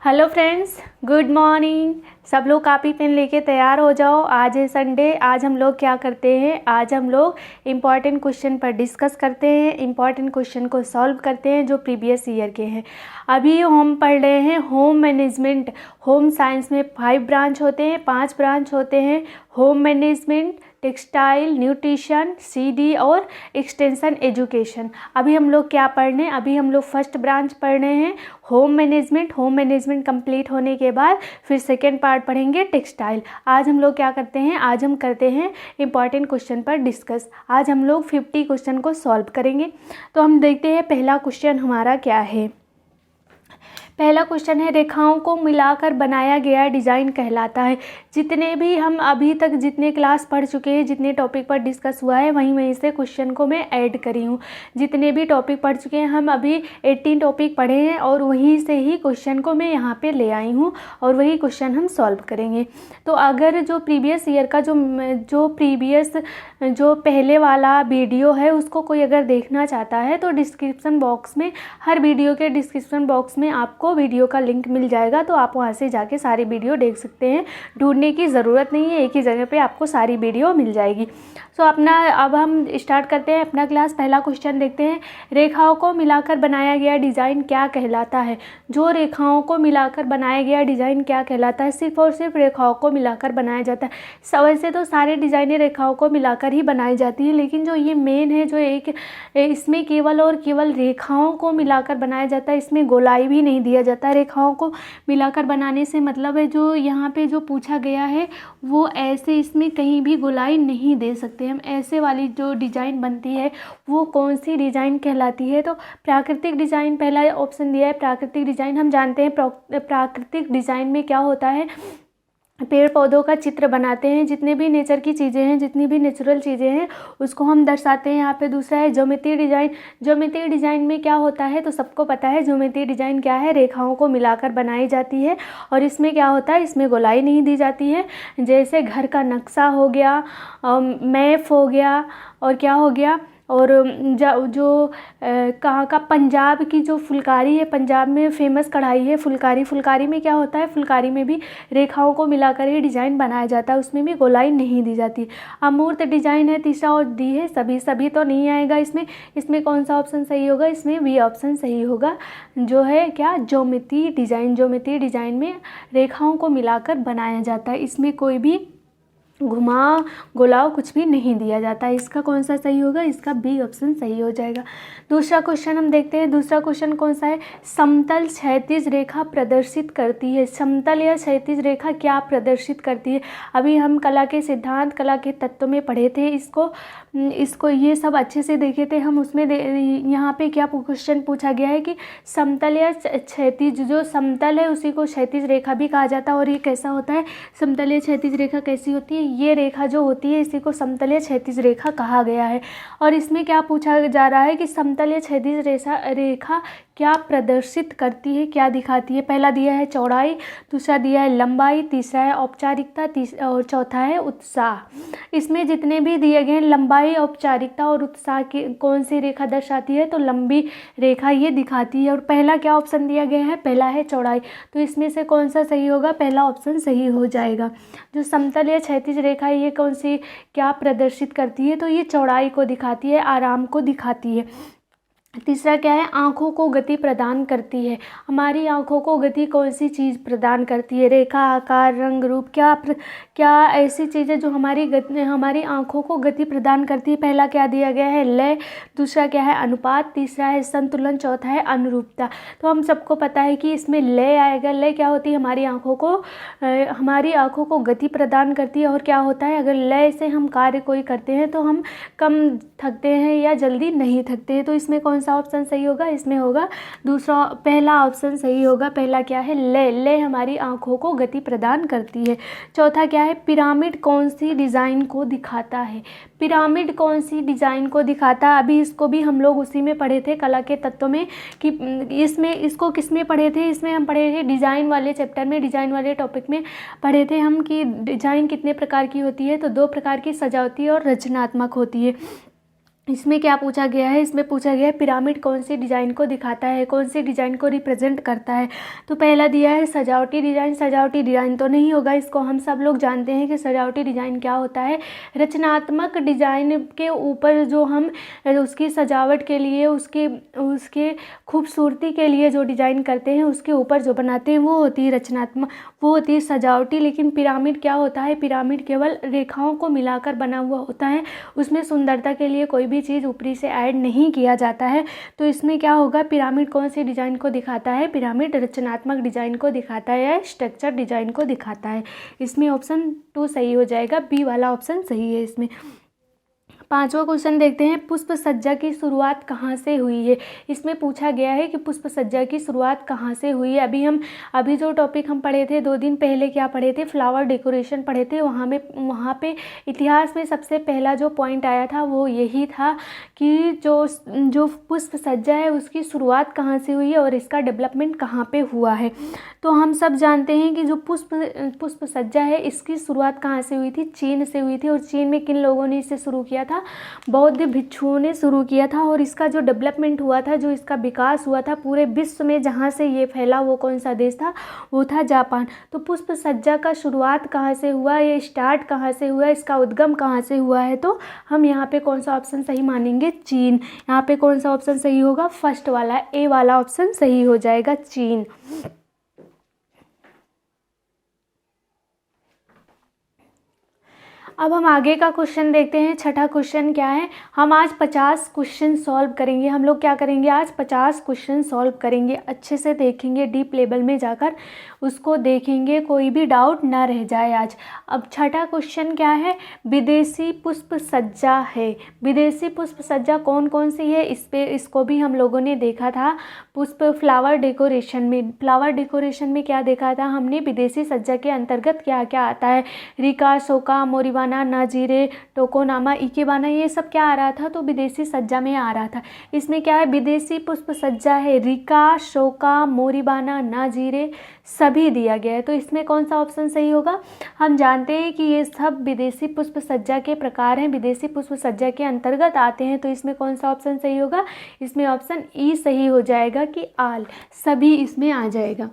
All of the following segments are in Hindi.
Hello friends, good morning. सब लोग कॉपी पेन लेके तैयार हो जाओ। आज है संडे। आज हम लोग क्या करते हैं, आज हम लोग इम्पॉर्टेंट क्वेश्चन पर डिस्कस करते हैं, इम्पॉर्टेंट क्वेश्चन को सॉल्व करते हैं जो प्रीवियस ईयर के हैं। अभी हम पढ़ रहे हैं होम मैनेजमेंट। होम साइंस में 5 ब्रांच होते हैं, 5 ब्रांच होते हैं। Home management, textile, nutrition, CD और एक्सटेंशन एजुकेशन। अभी हम लोग क्या पढ़ रहे हैं, अभी हम लोग फर्स्ट ब्रांच पढ़ रहे हैं home management. Home management complete होने के बाद फिर सेकेंड पार्ट पढ़ेंगे टेक्सटाइल। आज हम लोग क्या करते हैं, आज हम करते हैं इंपॉर्टेंट क्वेश्चन पर डिस्कस। आज हम लोग 50 क्वेश्चन को सॉल्व करेंगे। तो हम देखते हैं पहला क्वेश्चन हमारा क्या है। पहला क्वेश्चन है, रेखाओं को मिलाकर बनाया गया डिज़ाइन कहलाता है। जितने भी हम अभी तक जितने क्लास पढ़ चुके हैं, जितने टॉपिक पर डिस्कस हुआ है, वहीं से क्वेश्चन को मैं ऐड करी हूँ। जितने भी टॉपिक पढ़ चुके हैं, हम अभी 18 टॉपिक पढ़े हैं और वहीं से ही क्वेश्चन को मैं यहाँ पे ले आई हूँ और वही क्वेश्चन हम सॉल्व करेंगे। तो अगर जो प्रीवियस ईयर का जो पहले वाला वीडियो है उसको कोई अगर देखना चाहता है तो डिस्क्रिप्शन बॉक्स में, हर वीडियो के डिस्क्रिप्शन बॉक्स में आपको वीडियो का लिंक मिल जाएगा। तो आप वहां से जाके सारी वीडियो देख सकते हैं। ढूंढने की ज़रूरत नहीं है, एक ही जगह पे आपको सारी वीडियो मिल जाएगी। सो अब हम स्टार्ट करते हैं अपना क्लास। पहला क्वेश्चन देखते हैं, रेखाओं को मिलाकर बनाया गया डिज़ाइन क्या कहलाता है। जो रेखाओं को मिलाकर बनाया गया डिज़ाइन क्या कहलाता है, सिर्फ और सिर्फ रेखाओं को मिलाकर बनाया जाता है। वैसे तो सारे डिज़ाइनें रेखाओं को मिलाकर ही बनाई जाती है, लेकिन जो ये मेन है, जो एक इसमें केवल और केवल रेखाओं को मिलाकर बनाया जाता है। इसमें गोलाई भी नहीं दिया जाता है। रेखाओं को मिलाकर बनाने से मतलब है, जो यहाँ पे जो पूछा गया है वो ऐसे, इसमें कहीं भी गोलाई नहीं दे सकते हम। ऐसे वाली जो डिज़ाइन बनती है वो कौन सी डिज़ाइन कहलाती है, तो प्राकृतिक डिज़ाइन पहला ऑप्शन दिया है। प्राकृतिक डिज़ाइन हम जानते हैं, प्राकृतिक डिज़ाइन में क्या होता है, पेड़ पौधों का चित्र बनाते हैं। जितने भी नेचर की चीज़ें हैं, जितनी भी नेचुरल चीज़ें हैं उसको हम दर्शाते हैं। यहाँ पे दूसरा है ज्योमेट्री डिज़ाइन। ज्योमेट्री डिज़ाइन में क्या होता है, तो सबको पता है ज्योमेट्री डिज़ाइन क्या है, रेखाओं को मिलाकर बनाई जाती है। और इसमें क्या होता है, इसमें गोलाई नहीं दी जाती है। जैसे घर का नक्शा हो गया, मैप हो गया, और क्या हो गया, और जो कहाँ का, पंजाब की जो फुलकारी है, पंजाब में फेमस कढ़ाई है फुलकारी। फुलकारी में क्या होता है, फुलकारी में भी रेखाओं को मिलाकर ही डिज़ाइन बनाया जाता है, उसमें भी गोलाई नहीं दी जाती। अमूर्त डिज़ाइन है तीसरा और दी है। सभी तो नहीं आएगा इसमें। इसमें कौन सा ऑप्शन सही होगा, इसमें बी ऑप्शन सही होगा, जो है क्या, ज्योमेट्री डिज़ाइन। ज्योमेट्री डिज़ाइन में रेखाओं को मिलाकर बनाया जाता है, इसमें कोई भी घुमाव गोलाव कुछ भी नहीं दिया जाता है। इसका कौन सा सही होगा, इसका बी ऑप्शन सही हो जाएगा। दूसरा क्वेश्चन हम देखते हैं। दूसरा क्वेश्चन कौन सा है, समतल क्षैतिज रेखा प्रदर्शित करती है। समतल या क्षैतिज रेखा क्या प्रदर्शित करती है। अभी हम कला के सिद्धांत, कला के तत्व में पढ़े थे, इसको ये सब अच्छे से देखे थे हम। उसमें यहाँ पे क्या क्वेश्चन पूछा गया है कि समतल या क्षैतिज, जो समतल है उसी को क्षैतिज रेखा भी कहा जाता है। और ये कैसा होता है, समतल या क्षैतिज रेखा कैसी होती है, ये रेखा जो होती है इसी को समतल या क्षैतिज रेखा कहा गया है। और इसमें क्या पूछा जा रहा है कि समतल या क्षैतिज रेखा क्या प्रदर्शित करती है, क्या दिखाती है। पहला दिया है चौड़ाई, दूसरा दिया है लंबाई, तीसरा है औपचारिकता, और चौथा है उत्साह। इसमें जितने भी दिए गए हैं, लंबाई, औपचारिकता और उत्साह की कौन सी रेखा दर्शाती है, तो लंबी रेखा ये दिखाती है। और पहला क्या ऑप्शन दिया गया है, पहला है चौड़ाई। तो इसमें से कौन सा सही होगा, पहला ऑप्शन सही हो जाएगा। जो समतल या क्षैतिज रेखा है ये कौन सी क्या प्रदर्शित करती है, तो ये चौड़ाई को दिखाती है, आराम को दिखाती है। तीसरा क्या है, आँखों को गति प्रदान करती है। हमारी आँखों को गति कौन सी चीज़ प्रदान करती है, रेखा, आकार, रंग, रूप, क्या ऐसी चीज़ें जो हमारी आँखों को गति प्रदान करती है। पहला क्या दिया गया है, लय, दूसरा क्या है, अनुपात, तीसरा है संतुलन, चौथा है अनुरूपता। तो हम सबको पता है कि इसमें लय आएगा। लय क्या होती है, हमारी आँखों को गति प्रदान करती है। और क्या होता है, अगर लय से हम कार्य कोई करते हैं तो हम कम थकते हैं या जल्दी नहीं थकते हैं। तो इसमें कौन सा ऑप्शन सही होगा, इसमें होगा दूसरा, पहला ऑप्शन सही होगा। पहला क्या है, लय हमारी आँखों को गति प्रदान करती है। चौथा क्या है, पिरामिड कौन सी डिज़ाइन को दिखाता है। पिरामिड कौन सी डिज़ाइन को दिखाता है, अभी इसको भी हम लोग उसी में पढ़े थे, कला के तत्व में, कि इसको किस में पढ़े थे, इसमें हम पढ़े थे डिज़ाइन वाले चैप्टर में, डिज़ाइन वाले टॉपिक में पढ़े थे हम कि डिज़ाइन कितने प्रकार की होती है। तो 2 प्रकार की, सजावटी और रचनात्मक होती है। इसमें क्या पूछा गया है, इसमें पूछा गया है पिरामिड कौन सी डिज़ाइन को दिखाता है, कौन सी डिज़ाइन को रिप्रेजेंट करता है। तो पहला दिया है सजावटी डिज़ाइन। सजावटी डिज़ाइन तो नहीं होगा, इसको हम सब लोग जानते हैं कि सजावटी डिज़ाइन क्या होता है। रचनात्मक डिज़ाइन के ऊपर जो हम उसकी सजावट के लिए, उसके खूबसूरती के लिए जो डिज़ाइन करते हैं, उसके ऊपर जो बनाते हैं वो होती है रचनात्मक, वो होती है सजावटी। लेकिन पिरामिड क्या होता है, पिरामिड केवल रेखाओं को मिलाकर बना हुआ होता है, उसमें सुंदरता के लिए कोई भी चीज़ ऊपरी से ऐड नहीं किया जाता है। तो इसमें क्या होगा, पिरामिड कौन सी डिज़ाइन को दिखाता है, पिरामिड रचनात्मक डिज़ाइन को दिखाता है या स्ट्रक्चर डिज़ाइन को दिखाता है। इसमें ऑप्शन 2 सही हो जाएगा, बी वाला ऑप्शन सही है इसमें। पांचवा क्वेश्चन देखते हैं, पुष्प सज्जा की शुरुआत कहाँ से हुई है। इसमें पूछा गया है कि पुष्प सज्जा की शुरुआत कहाँ से हुई है। अभी जो टॉपिक हम पढ़े थे 2 दिन पहले, क्या पढ़े थे, फ्लावर डेकोरेशन पढ़े थे। वहाँ पे इतिहास में सबसे पहला जो पॉइंट आया था वो यही था कि जो पुष्प सज्जा है उसकी शुरुआत कहाँ से हुई है और इसका डेवलपमेंट कहाँ पे हुआ है। तो हम सब जानते हैं कि जो पुष्प सज्जा है इसकी शुरुआत कहाँ से हुई थी, चीन से हुई थी। और चीन में किन लोगों ने इसे शुरू किया था, बौद्ध भिक्षुओं ने शुरू किया था। और इसका जो डेवलपमेंट हुआ था, जो इसका विकास हुआ था पूरे विश्व में, जहाँ से ये फैला वो कौन सा देश था, वो था जापान। तो पुष्प सज्जा का शुरुआत कहाँ से हुआ, ये स्टार्ट कहाँ से हुआ, इसका उद्गम कहाँ से हुआ है। तो हम यहाँ पे कौन सा ऑप्शन सही मानेंगे, चीन। यहाँ पे कौन सा ऑप्शन सही होगा, फर्स्ट वाला, ए वाला ऑप्शन सही हो जाएगा, चीन। अब हम आगे का क्वेश्चन देखते हैं। छठा क्वेश्चन क्या है, हम आज 50 क्वेश्चन सॉल्व करेंगे। हम लोग क्या करेंगे, आज 50 क्वेश्चन सॉल्व करेंगे, अच्छे से देखेंगे, डीप लेवल में जाकर उसको देखेंगे, कोई भी डाउट ना रह जाए आज। अब छठा क्वेश्चन क्या है, विदेशी पुष्प सज्जा है। विदेशी पुष्प सज्जा कौन कौन सी है, इसको भी हम लोगों ने देखा था पुष्प फ्लावर डेकोरेशन में। फ्लावर डेकोरेशन में क्या देखा था हमने, विदेशी सज्जा के अंतर्गत क्या क्या आता है, रिका, शोका, मोरिबाना, नाजीरे, टोकोनामा, इकेबाना, ये सब क्या आ रहा था, तो विदेशी सज्जा में आ रहा था। इसमें क्या है, विदेशी पुष्प सज्जा है, रिका, शोका, मोरिबाना, नाजीरे सभी दिया गया है। तो इसमें कौन सा ऑप्शन सही होगा, हम जानते हैं कि ये सब विदेशी पुष्प सज्जा के प्रकार हैं, विदेशी पुष्प सज्जा के अंतर्गत आते हैं। तो इसमें कौन सा ऑप्शन सही होगा, इसमें ऑप्शन ई सही हो जाएगा कि आल, सभी इसमें आ जाएगा।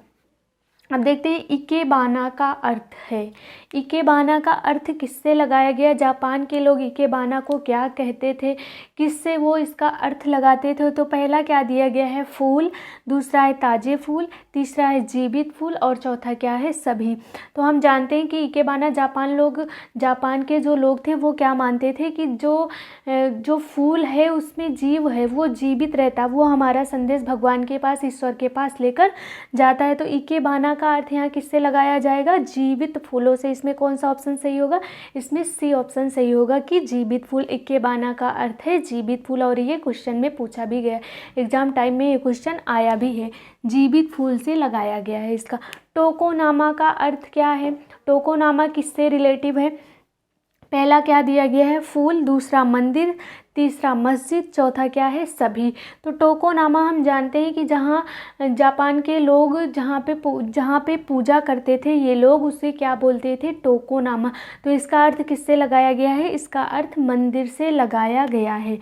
अब देखते हैं इकेबाना का अर्थ है। इकेबाना का अर्थ किससे लगाया गया, जापान के लोग इकेबाना को क्या कहते थे, किससे वो इसका अर्थ लगाते थे। तो पहला क्या दिया गया है, फूल, दूसरा है ताजे फूल, तीसरा है जीवित फूल और चौथा क्या है, सभी। तो हम जानते हैं कि इकेबाना जापान के जो लोग थे वो क्या मानते थे कि जो फूल है उसमें जीव है, वो जीवित रहता, वो हमारा संदेश भगवान के पास, ईश्वर के पास लेकर जाता है। तो इकेबाना का अर्थ यहाँ किससे लगाया जाएगा, जीवित फूलों से। इसमें कौन सा ऑप्शन सही होगा, इसमें सी ऑप्शन सही होगा कि जीवित फूल। इकेबाना का अर्थ है जीवित फूल और ये क्वेश्चन में पूछा भी गया, एग्जाम टाइम में ये क्वेश्चन आया भी है, जीवित फूल से लगाया गया है इसका। टोकोनामा का अर्थ क्या है, टोकोनामा किससे रिलेटिव है, पहला क्या दिया गया है, फूल, दूसरा मंदिर, तीसरा मस्जिद, चौथा क्या है, सभी। तो टोकोनामा हम जानते हैं कि जहाँ जापान के लोग जहाँ पे पूजा करते थे ये लोग, उसे क्या बोलते थे, टोकोनामा। तो इसका अर्थ किससे लगाया गया है, इसका अर्थ मंदिर से लगाया गया है।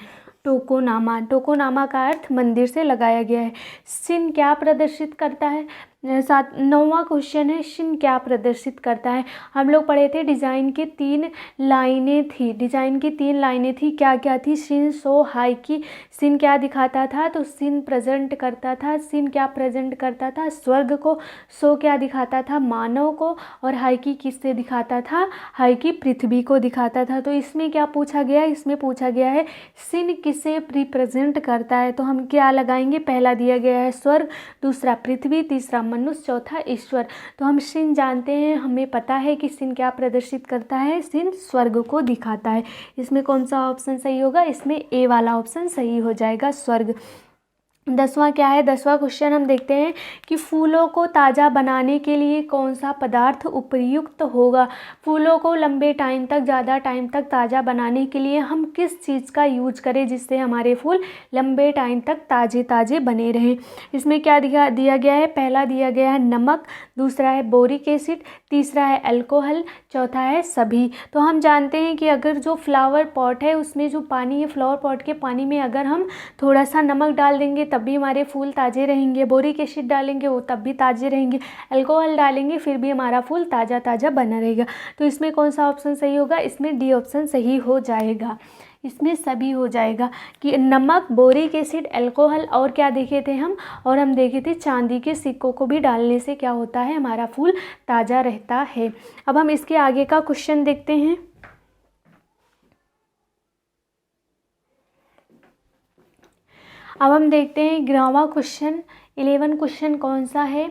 टोकोनामा का अर्थ मंदिर से लगाया गया है। सिन क्या प्रदर्शित करता है, 9वां क्वेश्चन है, शिन क्या प्रदर्शित करता है। हम लोग पढ़े थे डिज़ाइन की 3 लाइनें थी, डिज़ाइन की 3 लाइनें थी, क्या क्या थी, शिन, सो, हाई की। शिन क्या दिखाता था, तो शिन प्रेजेंट करता था, शिन क्या प्रेजेंट करता था, स्वर्ग को, सो क्या दिखाता था, मानव को, और हाई की किससे दिखाता था, हाई की पृथ्वी को दिखाता था। तो इसमें क्या पूछा गया, इसमें पूछा गया है शिन किसे रिप्रेजेंट करता है। तो हम क्या लगाएंगे, पहला दिया गया है स्वर्ग, दूसरा पृथ्वी, तीसरा मनुष्य, चौथा ईश्वर। तो हम शिन जानते हैं, हमें पता है कि शिन क्या प्रदर्शित करता है, शिन स्वर्ग को दिखाता है। इसमें कौन सा ऑप्शन सही होगा, इसमें ए वाला ऑप्शन सही हो जाएगा, स्वर्ग। 10वां क्या है, 10वां क्वेश्चन हम देखते हैं कि फूलों को ताज़ा बनाने के लिए कौन सा पदार्थ उपयुक्त होगा। फूलों को लंबे टाइम तक, ज़्यादा टाइम तक ताज़ा बनाने के लिए हम किस चीज़ का यूज करें जिससे हमारे फूल लंबे टाइम तक ताज़े ताज़े बने रहें। इसमें क्या दिया गया है, पहला दिया गया है नमक, दूसरा है बोरिक एसिड, तीसरा है अल्कोहल, चौथा है सभी। तो हम जानते हैं कि अगर जो फ्लावर पॉट है उसमें जो पानी है, फ्लावर पॉट के पानी में अगर हम थोड़ा सा नमक डाल देंगे तब भी हमारे फूल ताज़े रहेंगे, बोरिक एसिड डालेंगे वो तब भी ताज़े रहेंगे, अल्कोहल डालेंगे फिर भी हमारा फूल ताज़ा ताज़ा बना रहेगा। तो इसमें कौन सा ऑप्शन सही होगा, इसमें डी ऑप्शन सही हो जाएगा, इसमें सभी हो जाएगा कि नमक, बोरिक एसिड, अल्कोहल और क्या देखे थे हम, और हम देखे थे चांदी के सिक्कों को भी डालने से क्या होता है, हमारा फूल ताज़ा रहता है। अब हम इसके आगे का क्वेश्चन देखते हैं। अब हम देखते हैं 11वां क्वेश्चन, 11 क्वेश्चन कौन सा है।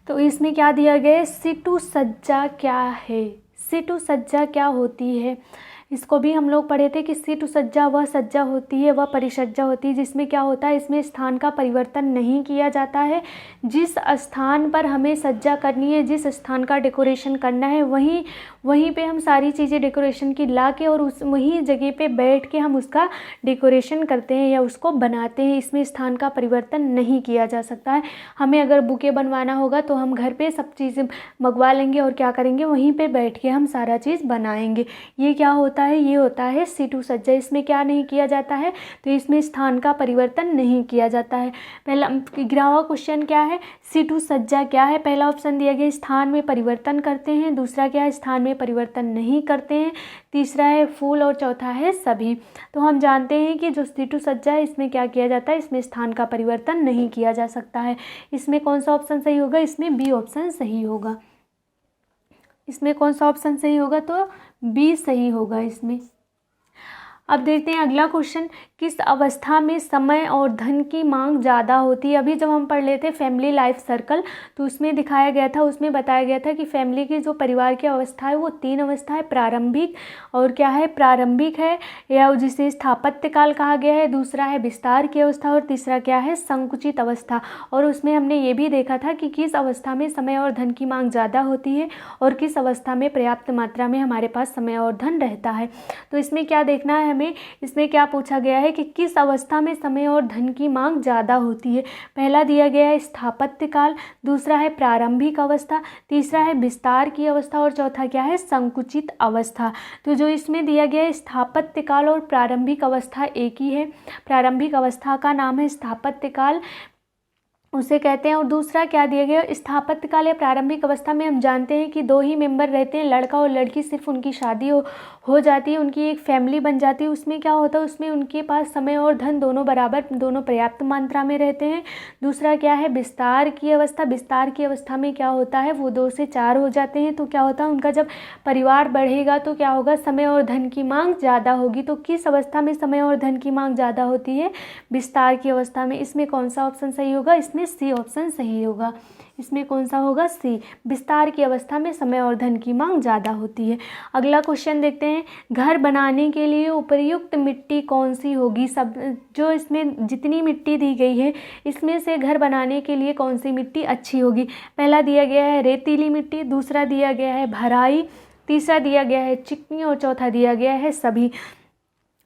तो इसमें क्या दिया गया है, सिटू सज्जा क्या है, सिटू सज्जा क्या होती है। इसको भी हम लोग पढ़े थे कि सिटू सज्जा वह सज्जा होती है, वह परिसज्जा होती है जिसमें क्या होता है, इसमें स्थान का परिवर्तन नहीं किया जाता है। जिस स्थान पर हमें सज्जा करनी है, जिस स्थान का डेकोरेशन करना है, वहीं पे हम सारी चीज़ें डेकोरेशन की ला के और उस वहीं जगह पे बैठ के हम उसका डेकोरेशन करते हैं या उसको बनाते हैं। इसमें स्थान का परिवर्तन नहीं किया जा सकता है। हमें अगर बुके बनवाना होगा तो हम घर पे सब चीज़ें मंगवा लेंगे और क्या करेंगे, वहीं पे बैठ के हम सारा चीज़ बनाएंगे। ये क्या होता है, ये होता है सिटू सज्जा। इसमें क्या नहीं किया जाता है, तो इसमें स्थान का परिवर्तन नहीं किया जाता है। पहला 11वां क्वेश्चन क्या है, सिटू सज्जा क्या है। पहला ऑप्शन दिया गया स्थान में परिवर्तन करते हैं, दूसरा क्या है स्थान में परिवर्तन नहीं करते हैं, तीसरा है फूल और चौथा है सभी। तो हम जानते हैं कि जो सिटू सज्जा है इसमें क्या किया जाता है, इसमें स्थान का परिवर्तन नहीं किया जा सकता है। इसमें कौन सा ऑप्शन सही होगा, इसमें बी ऑप्शन सही होगा। इसमें कौन सा ऑप्शन सही होगा, तो बी सही होगा इसमें। अब देखते हैं अगला क्वेश्चन, किस अवस्था में समय और धन की मांग ज़्यादा होती है। अभी जब हम पढ़ लेते फैमिली लाइफ सर्कल तो उसमें दिखाया गया था, उसमें बताया गया था कि फैमिली की जो परिवार की अवस्था है वो 3 अवस्था है, प्रारंभिक और क्या है, प्रारंभिक है या जिसे स्थापत्य काल कहा गया है, दूसरा है विस्तार की अवस्था और तीसरा क्या है, संकुचित अवस्था। और उसमें हमने ये भी देखा था कि किस अवस्था में समय और धन की मांग ज़्यादा होती है और किस अवस्था में पर्याप्त मात्रा में हमारे पास समय और धन रहता है। तो इसमें क्या देखना है हमें, इसमें क्या पूछा गया है कि किस अवस्था में समय और धन की मांग ज़्यादा होती है। पहला दिया गया है स्थापत्य काल, दूसरा है प्रारंभिक अवस्था, तीसरा है विस्तार की अवस्था और चौथा क्या है, संकुचित अवस्था। तो जो इसमें दिया गया है स्थापत्य काल और प्रारंभिक अवस्था एक ही है, प्रारंभिक अवस्था का नाम है स्थापत्य काल उसे कहते हैं। और दूसरा क्या दिया गया, स्थापत्य काल या प्रारंभिक अवस्था में हम जानते हैं कि 2 ही मेंबर रहते हैं, लड़का और लड़की, सिर्फ उनकी शादी हो जाती है, उनकी एक फैमिली बन जाती है। उसमें क्या होता है, उसमें उनके पास समय और धन दोनों बराबर, दोनों पर्याप्त मात्रा में रहते हैं। दूसरा क्या है, विस्तार की अवस्था। विस्तार की अवस्था में क्या होता है, वो 2 से 4 हो जाते हैं। तो क्या होता है, उनका जब परिवार बढ़ेगा तो क्या होगा, समय और धन की मांग ज़्यादा होगी। तो किस अवस्था में समय और धन की मांग ज़्यादा होती है, विस्तार की अवस्था में। इसमें कौन सा ऑप्शन सही होगा, इसमें सी ऑप्शन सही होगा। इसमें कौन सा होगा, सी, विस्तार की अवस्था में समय और धन की मांग ज़्यादा होती है। अगला क्वेश्चन देखते हैं, घर बनाने के लिए उपयुक्त मिट्टी कौन सी होगी। सब जो इसमें जितनी मिट्टी दी गई है इसमें से घर बनाने के लिए कौन सी मिट्टी अच्छी होगी। पहला दिया गया है रेतीली मिट्टी, दूसरा दिया गया है भराई, तीसरा दिया गया है चिकनी और चौथा दिया गया है सभी।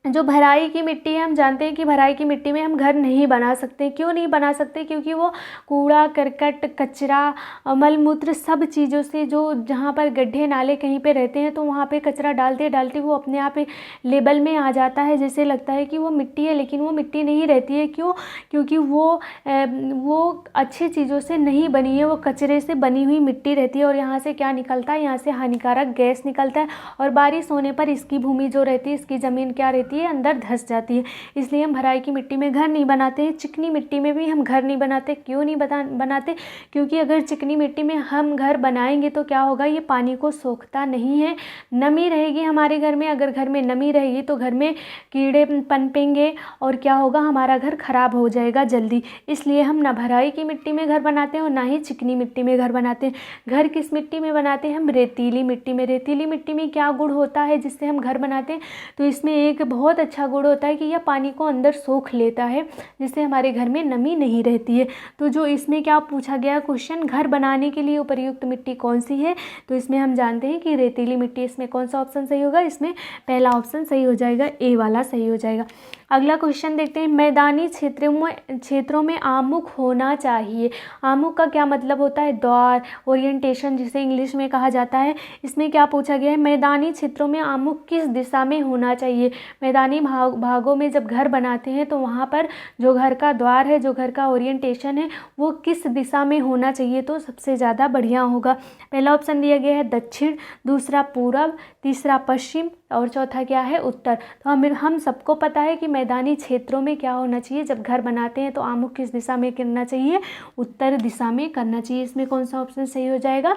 जो भराई की मिट्टी है, हम जानते हैं कि भराई की मिट्टी में हम घर नहीं बना सकते। क्यों नहीं बना सकते, क्योंकि वो कूड़ा करकट, कचरा, मलमूत्र सब चीज़ों से, जो जहाँ पर गड्ढे नाले कहीं पे रहते हैं तो वहाँ पे कचरा डालते डालते वो अपने आप लेबल में आ जाता है, जैसे लगता है कि वो मिट्टी है, लेकिन वो मिट्टी नहीं रहती है। क्यों, क्योंकि वो अच्छी चीज़ों से नहीं बनी है, वो कचरे से बनी हुई मिट्टी रहती है। और यहाँ से क्या निकलता है, यहाँ से हानिकारक गैस निकलता है और बारिश होने पर इसकी भूमि जो रहती है, इसकी ज़मीन क्या रहती है, अंदर धंस जाती है। इसलिए हम भराई की मिट्टी में घर नहीं बनाते हैं। चिकनी मिट्टी में भी हम घर नहीं बनाते। क्यों नहीं बनाते, क्योंकि अगर चिकनी मिट्टी में हम घर बनाएंगे तो क्या होगा, ये पानी को सोखता नहीं है, नमी रहेगी हमारे घर में। अगर घर में नमी रहेगी तो घर में कीड़े पनपेंगे और क्या होगा, हमारा घर खराब हो जाएगा जल्दी। इसलिए हम ना भराई की मिट्टी में घर बनाते हैं और ना ही चिकनी मिट्टी में घर बनाते हैं। घर किस मिट्टी में बनाते हैं, हम रेतीली मिट्टी में। रेतीली मिट्टी में क्या गुण होता है जिससे हम घर बनाते हैं, तो इसमें एक बहुत बहुत अच्छा गुण होता है कि यह पानी को अंदर सोख लेता है, जिससे हमारे घर में नमी नहीं रहती है। तो जो इसमें क्या पूछा गया क्वेश्चन, घर बनाने के लिए उपयुक्त मिट्टी कौन सी है, तो इसमें हम जानते हैं कि रेतीली मिट्टी। इसमें कौन सा ऑप्शन सही होगा, इसमें पहला ऑप्शन सही हो जाएगा, ए वाला सही हो जाएगा। अगला क्वेश्चन देखते हैं, मैदानी क्षेत्रों में आमुख होना चाहिए। आमुख का क्या मतलब होता है, द्वार, ओरिएंटेशन जिसे इंग्लिश में कहा जाता है। इसमें क्या पूछा गया है, मैदानी क्षेत्रों में आमुख किस दिशा में होना चाहिए। मैदानी भागों में जब घर बनाते हैं तो वहाँ पर जो घर का द्वार है, जो घर का ओरिएंटेशन है, वो किस दिशा में होना चाहिए, तो सबसे ज़्यादा बढ़िया होगा। पहला ऑप्शन दिया गया है दक्षिण, दूसरा पूरब, तीसरा पश्चिम और चौथा क्या है, उत्तर। तो हम सबको पता है कि मैदानी क्षेत्रों में क्या होना चाहिए, जब घर बनाते हैं तो आमुख किस दिशा में करना चाहिए, उत्तर दिशा में करना चाहिए। इसमें कौन सा ऑप्शन सही हो जाएगा,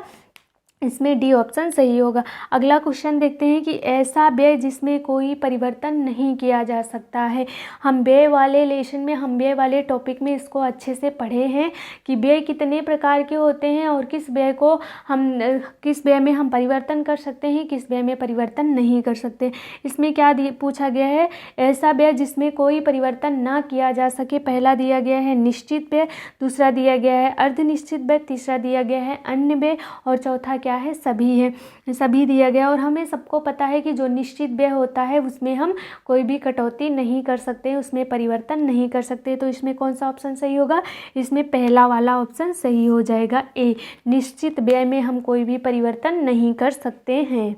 इसमें डी ऑप्शन सही होगा। अगला क्वेश्चन देखते हैं कि ऐसा व्यय जिसमें कोई परिवर्तन नहीं किया जा सकता है। हम व्यय वाले लेसन में, हम व्यय वाले टॉपिक में इसको अच्छे से पढ़े हैं कि व्यय कितने प्रकार के होते हैं और किस व्यय में हम परिवर्तन कर सकते हैं, किस व्यय में परिवर्तन नहीं कर सकते। इसमें क्या पूछा गया है, ऐसा व्यय जिसमें कोई परिवर्तन ना किया जा सके। पहला दिया गया है निश्चित व्यय, दूसरा दिया गया है अर्धनिश्चित व्यय, तीसरा दिया गया है अन्य व्यय और चौथा क्या है, सभी है, सभी दिया गया। और हमें सबको पता है कि जो निश्चित व्यय होता है उसमें हम कोई भी कटौती नहीं कर सकते, उसमें परिवर्तन नहीं कर सकते। तो इसमें कौन सा ऑप्शन सही होगा, इसमें पहला वाला ऑप्शन सही हो जाएगा, ए। निश्चित व्यय में हम कोई भी परिवर्तन नहीं कर सकते हैं।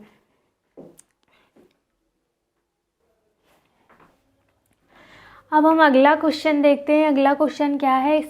अब हम अगला क्वेश्चन देखते हैं। अगला क्वेश्चन क्या है,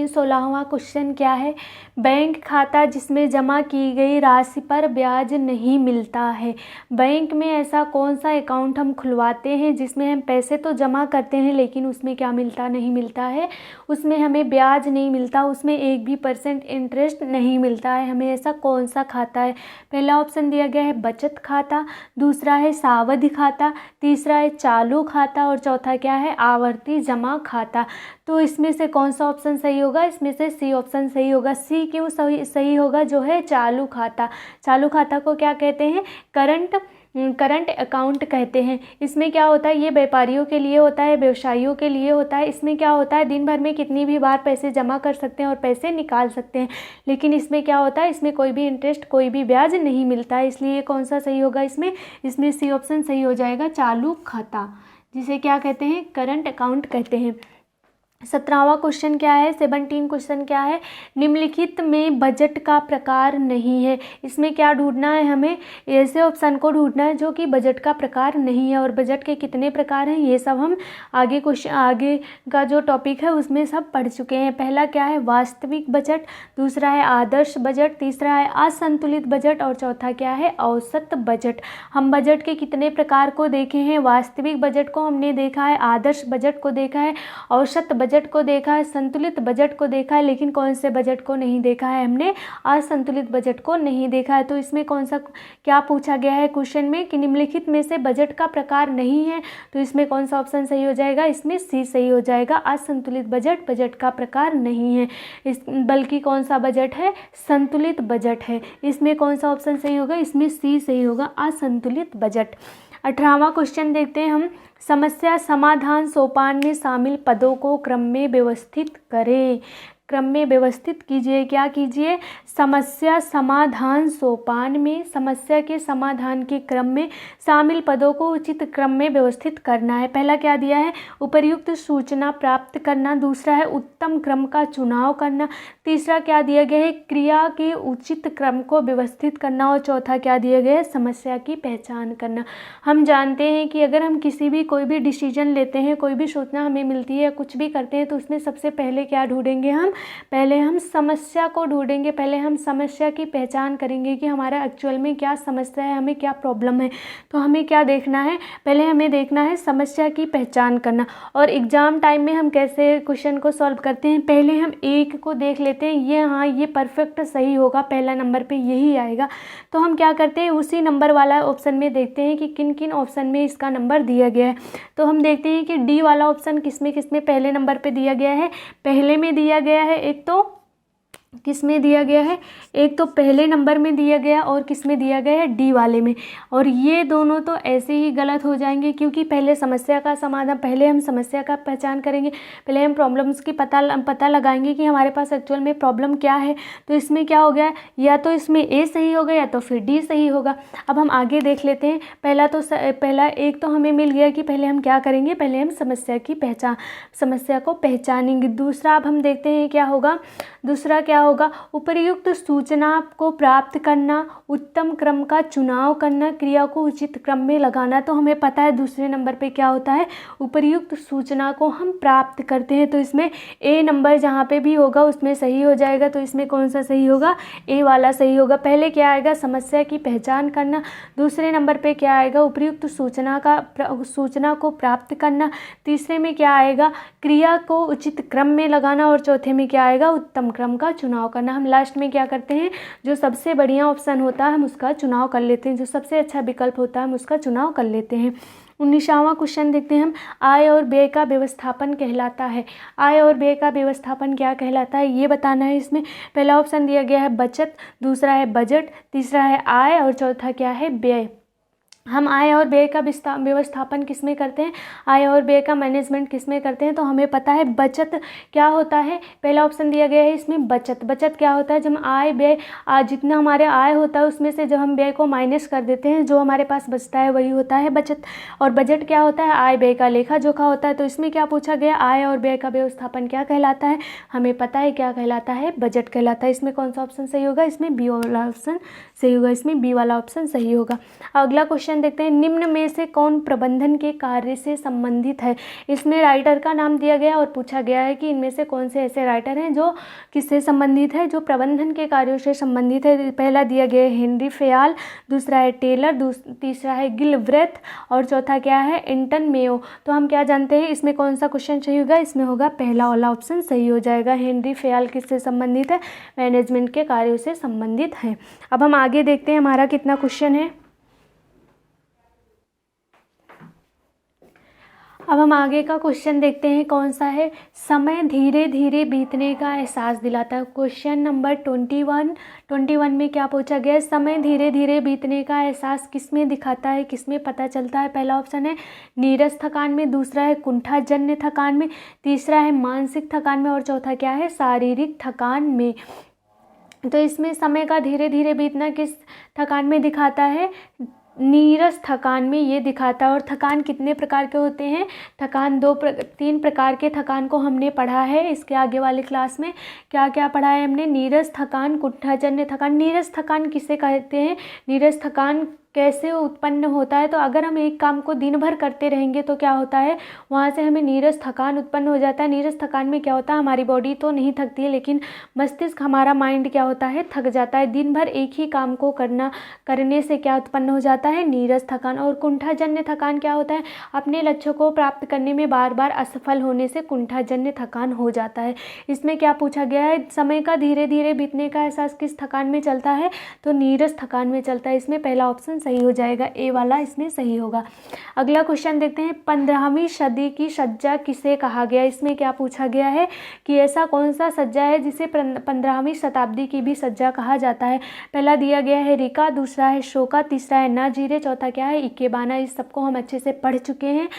16वां क्वेश्चन क्या है, बैंक खाता जिसमें जमा की गई राशि पर ब्याज नहीं मिलता है। बैंक में ऐसा कौन सा अकाउंट हम खुलवाते हैं जिसमें हम पैसे तो जमा करते हैं लेकिन उसमें क्या नहीं मिलता है, उसमें हमें ब्याज नहीं मिलता, उसमें 1% इंटरेस्ट नहीं मिलता है। हमें ऐसा कौन सा खाता है। पहला ऑप्शन दिया गया है बचत खाता, दूसरा है सावधि खाता, तीसरा है चालू खाता और चौथा क्या है, आवर्ती जमा खाता। तो इसमें से कौन सा ऑप्शन सही होगा, इसमें से सी ऑप्शन सही होगा। सी क्यों सही होगा, जो है चालू खाता। चालू खाता को क्या कहते हैं, करंट अकाउंट कहते हैं। इसमें क्या होता है, ये व्यापारियों के लिए होता है, व्यवसायियों के लिए होता है। इसमें क्या होता है, दिन भर में कितनी भी बार पैसे जमा कर सकते हैं और पैसे निकाल सकते हैं, लेकिन इसमें क्या होता है, इसमें कोई भी इंटरेस्ट, कोई भी ब्याज नहीं मिलता है। इसलिए कौन सा सही होगा, इसमें सी ऑप्शन सही हो जाएगा, चालू खाता, जिसे क्या कहते हैं, करंट अकाउंट कहते हैं। 17वां क्वेश्चन क्या है, 17 क्वेश्चन क्या है, निम्नलिखित में बजट का प्रकार नहीं है। इसमें क्या ढूंढना है, हमें ऐसे ऑप्शन को ढूंढना है जो कि बजट का प्रकार नहीं है। और बजट के कितने प्रकार हैं ये सब हम आगे का जो टॉपिक है उसमें सब पढ़ चुके हैं। पहला क्या है, वास्तविक बजट, दूसरा है आदर्श बजट, तीसरा है असंतुलित बजट और चौथा क्या है, औसत बजट। हम बजट के कितने प्रकार को देखे हैं, वास्तविक बजट को हमने देखा है, आदर्श बजट को देखा है, औसत बजट को देखा है, संतुलित बजट को देखा है, लेकिन कौन से बजट को नहीं देखा है, हमने असंतुलित बजट को नहीं देखा है। तो इसमें कौन सा क्या पूछा गया है क्वेश्चन में कि निम्नलिखित में से बजट का प्रकार नहीं है, तो इसमें कौन सा ऑप्शन सही हो जाएगा, इसमें सी सही हो जाएगा। असंतुलित बजट का प्रकार नहीं है, बल्कि कौन सा बजट है, संतुलित बजट है। इसमें कौन सा ऑप्शन सही होगा, इसमें सी सही होगा, असंतुलित बजट। 18वां क्वेश्चन देखते हैं हम, समस्या समाधान सोपान में शामिल पदों को क्रम में व्यवस्थित करें। क्रम में व्यवस्थित कीजिए, क्या कीजिए, समस्या समाधान सोपान में समस्या के समाधान के क्रम में शामिल पदों को उचित क्रम में व्यवस्थित करना है। पहला क्या दिया है, उपर्युक्त सूचना प्राप्त करना, दूसरा है उत्तम क्रम का चुनाव करना, तीसरा क्या दिया गया है, क्रिया के उचित क्रम को व्यवस्थित करना और चौथा क्या दिया गया है, समस्या की पहचान करना। हम जानते हैं कि अगर हम कोई भी डिसीजन लेते हैं, कोई भी सूचना हमें मिलती है, कुछ भी करते हैं, तो उसमें सबसे पहले क्या ढूंढेंगे, पहले हम समस्या को ढूंढेंगे, पहले हम समस्या की पहचान करेंगे कि हमारा एक्चुअल में क्या समस्या है, हमें क्या प्रॉब्लम है। तो हमें क्या देखना है, पहले हमें देखना है समस्या की पहचान करना। और एग्ज़ाम टाइम में हम कैसे क्वेश्चन को सॉल्व करते हैं, पहले हम एक को देख लेते हैं, ये परफेक्ट सही होगा, पहला नंबर पे यही आएगा। तो हम क्या करते हैं, उसी नंबर वाला ऑप्शन में देखते हैं कि किन किन ऑप्शन में इसका नंबर दिया गया है। तो हम देखते हैं कि डी वाला ऑप्शन किस में पहले नंबर पे दिया गया है। पहले में दिया गया है एक तो किस में दिया गया है, एक तो पहले नंबर में दिया गया और किस में दिया गया है, डी वाले में। और ये दोनों तो ऐसे ही गलत हो जाएंगे, क्योंकि पहले समस्या का समाधान, पहले हम समस्या का पहचान करेंगे, पहले हम प्रॉब्लम्स की पता लगाएंगे कि हमारे पास एक्चुअल में प्रॉब्लम क्या है। तो इसमें क्या हो गया, या तो इसमें ए सही होगा या तो फिर डी सही होगा। अब हम आगे देख लेते हैं। पहला एक तो हमें मिल गया कि पहले हम क्या करेंगे, पहले हम समस्या को पहचानेंगे। दूसरा अब हम देखते हैं क्या होगा, दूसरा क्या होगा, उपर्युक्त सूचना को प्राप्त करना, उत्तम क्रम का चुनाव करना, क्रिया को उचित क्रम में लगाना। तो हमें पता है दूसरे नंबर पे क्या होता है, उपर्युक्त सूचना को हम प्राप्त करते हैं। तो इसमें ए नंबर जहाँ पे भी होगा उसमें सही हो जाएगा। तो इसमें कौन सा सही होगा, ए वाला सही होगा। पहले क्या आएगा, समस्या की पहचान करना, दूसरे नंबर पे क्या आएगा, उपर्युक्त सूचना को प्राप्त करना, तीसरे में क्या आएगा, क्रिया को उचित क्रम में लगाना, और चौथे में क्या आएगा, उत्तम क्रम का चुनाव करना। हम लास्ट में क्या करते हैं, जो सबसे बढ़िया ऑप्शन होता है हम उसका चुनाव कर लेते हैं, जो सबसे अच्छा विकल्प होता है हम उसका चुनाव कर लेते हैं। 19वां क्वेश्चन देखते हैं हम, आय और व्यय का व्यवस्थापन कहलाता है। आय और व्यय का व्यवस्थापन क्या कहलाता है, ये बताना है। इसमें पहला ऑप्शन दिया गया है बचत, दूसरा है बजट, तीसरा है आय और चौथा क्या है, व्यय। हम आय और व्यय का व्यवस्थापन किस में करते हैं, आय और व्यय का मैनेजमेंट किस में करते हैं। तो हमें पता है बचत क्या होता है, पहला ऑप्शन दिया गया है इसमें बचत। बचत क्या होता है, जब आय व्यय जितना हमारे आय होता है उसमें से जब हम व्यय को माइनस कर देते हैं, जो हमारे पास बचता है वही होता है बचत। और बजट क्या होता है, आय व्यय का लेखा जोखा होता है। तो इसमें क्या पूछा गया, आय और व्यय का व्यवस्थापन क्या कहलाता है, हमें पता है क्या कहलाता है, बजट कहलाता है। इसमें कौन सा ऑप्शन सही होगा, इसमें बी वाला ऑप्शन सही होगा, इसमें बी वाला ऑप्शन सही होगा। अगला क्वेश्चन देखते हैं, निम्न में से कौन प्रबंधन के कार्य से संबंधित है। इसमें राइटर का नाम दिया गया और पूछा गया है कि इनमें से कौन से ऐसे राइटर हैं जो किससे संबंधित है, जो प्रबंधन के कार्यों से संबंधित है। पहला दिया गया है हेनरी फेयाल, दूसरा है टेलर, तीसरा है गिलब्रेथ और चौथा क्या है, एंटन मेयो। तो हम क्या जानते हैं इसमें कौन सा क्वेश्चन सही होगा, इसमें होगा पहला वाला ऑप्शन सही हो जाएगा। हेनरी फेयाल किससे संबंधित है, मैनेजमेंट के कार्यों से संबंधित है। अब हम आगे देखते हैं हमारा कितना क्वेश्चन है। अब हम आगे का क्वेश्चन देखते हैं कौन सा है, समय धीरे धीरे बीतने का एहसास दिलाता है। क्वेश्चन नंबर 21 में क्या पूछा गया है, समय धीरे धीरे बीतने का एहसास किस में दिखाता है, किस में पता चलता है। पहला ऑप्शन है नीरस थकान में, दूसरा है कुंठाजन्य थकान में, तीसरा है मानसिक थकान में और चौथा क्या है, शारीरिक थकान में। तो इसमें समय का धीरे धीरे बीतना किस थकान में दिखाता है, नीरस थकान में ये दिखाता है। और थकान कितने प्रकार के होते हैं, थकान 3 प्रकार के थकान को हमने पढ़ा है इसके आगे वाली क्लास में। क्या क्या पढ़ा है हमने, नीरस थकान, कुंठाजन्य थकान। नीरस थकान किसे कहते हैं, नीरस थकान कैसे उत्पन्न होता है, तो अगर हम एक काम को दिन भर करते रहेंगे तो क्या होता है, वहाँ से हमें नीरस थकान उत्पन्न हो जाता है। नीरस थकान में क्या होता है, हमारी बॉडी तो नहीं थकती है लेकिन मस्तिष्क, हमारा माइंड क्या होता है, थक जाता है। दिन भर एक ही काम को करने से क्या उत्पन्न हो जाता है, नीरस थकान। और कुंठाजन्य थकान क्या होता है, अपने लक्ष्य को प्राप्त करने में बार बार असफल होने से कुंठाजन्य थकान हो जाता है। इसमें क्या पूछा गया है, समय का धीरे धीरे बीतने का एहसास किस थकान में चलता है, तो नीरस थकान में चलता है। इसमें पहला ऑप्शन सही हो जाएगा, ए वाला इसमें सही होगा। अगला क्वेश्चन देखते हैं, 15वीं सदी की सज्जा किसे कहा गया। इसमें क्या पूछा गया है कि ऐसा कौन सा सज्जा है जिसे 15वीं शताब्दी की भी सज्जा कहा जाता है। पहला दिया गया है रिका, दूसरा है शोका, तीसरा है नाजीरे, चौथा क्या है, इकेबाना। इस सबको हम अच्छे से पढ़ चुके हैं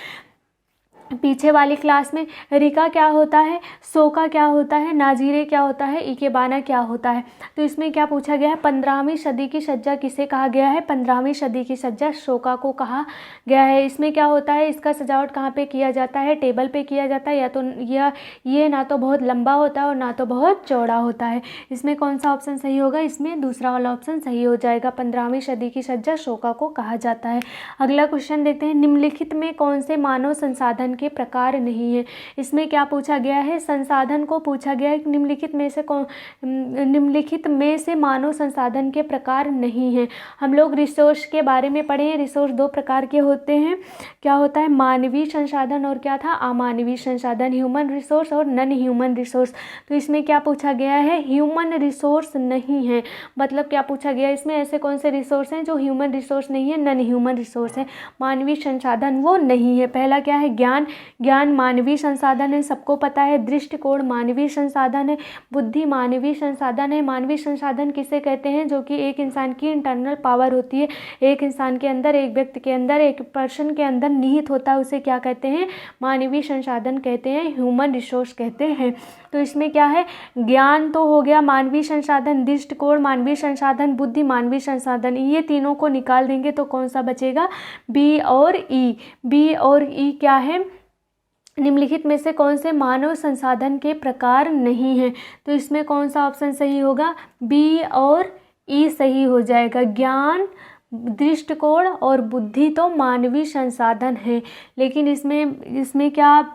पीछे वाली क्लास में। रिका क्या होता है, शोका क्या होता है, नाजीरे क्या होता है, इकेबाना क्या होता है। तो इसमें क्या पूछा गया है, 15वीं सदी की सज्जा किसे कहा गया है, 15वीं सदी की सज्जा शोका को कहा गया है। इसमें क्या होता है, इसका सजावट कहाँ पे किया जाता है, टेबल पे किया जाता है। या तो ये ना तो बहुत लंबा होता है और ना तो बहुत चौड़ा होता है। इसमें कौन सा ऑप्शन सही होगा, इसमें दूसरा वाला ऑप्शन सही हो जाएगा। 15वीं सदी की सज्जा शोका को कहा जाता है। अगला क्वेश्चन देखते हैं, निम्नलिखित में कौन से मानव संसाधन के प्रकार नहीं है। इसमें क्या पूछा गया है, संसाधन को पूछा गया है कि निम्नलिखित में से मानव संसाधन के प्रकार नहीं है। हम लोग रिसोर्स के बारे में पढ़े हैं। रिसोर्स 2 प्रकार के होते हैं, क्या होता है, मानवीय संसाधन और क्या था, अमानवीय संसाधन, ह्यूमन रिसोर्स और नॉन ह्यूमन रिसोर्स। तो इसमें क्या पूछा गया है, ह्यूमन रिसोर्स नहीं है। मतलब क्या पूछा गया, इसमें ऐसे कौन से रिसोर्स हैं जो ह्यूमन रिसोर्स नहीं है, नॉन ह्यूमन रिसोर्स है। मानवीय संसाधन वो नहीं है। पहला क्या है, ज्ञान, ज्ञान, ज्ञान मानवीय संसाधन है, सबको पता है। दृष्टिकोण मानवीय संसाधन है। बुद्धि मानवीय संसाधन है। मानवीय संसाधन किसे कहते हैं? जो कि एक इंसान की इंटरनल पावर होती है, एक इंसान के अंदर, एक व्यक्ति के अंदर, एक पर्सन के अंदर निहित होता है, उसे क्या कहते हैं? मानवीय संसाधन कहते हैं, ह्यूमन रिसोर्स कहते हैं। तो इसमें क्या है? ज्ञान तो हो गया मानवीय संसाधन, दृष्टिकोण मानवीय संसाधन, बुद्धि मानवीय संसाधन। ये तीनों को निकाल देंगे तो कौन सा बचेगा? बी और ई। बी और ई क्या है? निम्नलिखित में से कौन से मानव संसाधन के प्रकार नहीं हैं? तो इसमें कौन सा ऑप्शन सही होगा? बी और ई सही हो जाएगा। ज्ञान, दृष्टिकोण और बुद्धि तो मानवीय संसाधन है, लेकिन इसमें क्या